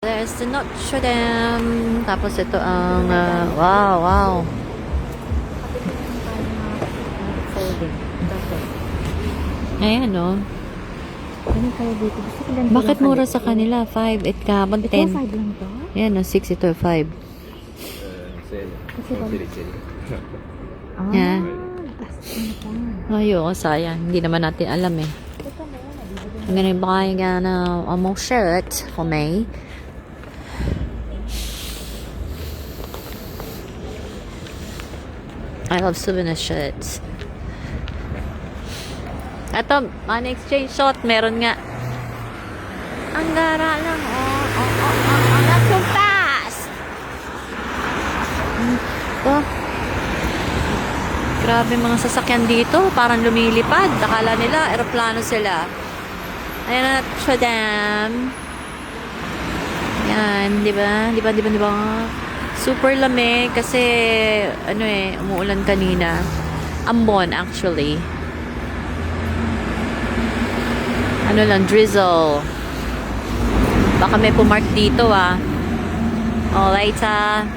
There's the Notre Dame. Tapos ito ang, wow. Ayan, no? Ano kayo dito? Gusto ko lang Bakit mura sa kanila? 5, 8 ka, 10. Ito 5 lang to? Ayan, no? 6, ito 5. Kasi ba? Ah, Yeah. ano pa? Ayoko, sayang. Hindi naman natin alam eh. Ito na yun. I'm gonna buy a more shirt for me. I love souvenir shirts. Ito, an exchange shot, meron nga. Ang gara lang, not so fast! Ito. Grabe mga sasakyan dito, parang lumilipad. Akala nila, aeroplano sila. Ayan na, Notre Dame. Yan, di ba? Di ba? Super lamig kasi, umuulan kanina. Ambon, actually. Ano lang, drizzle. Baka may pumark dito, ah. Oh, later.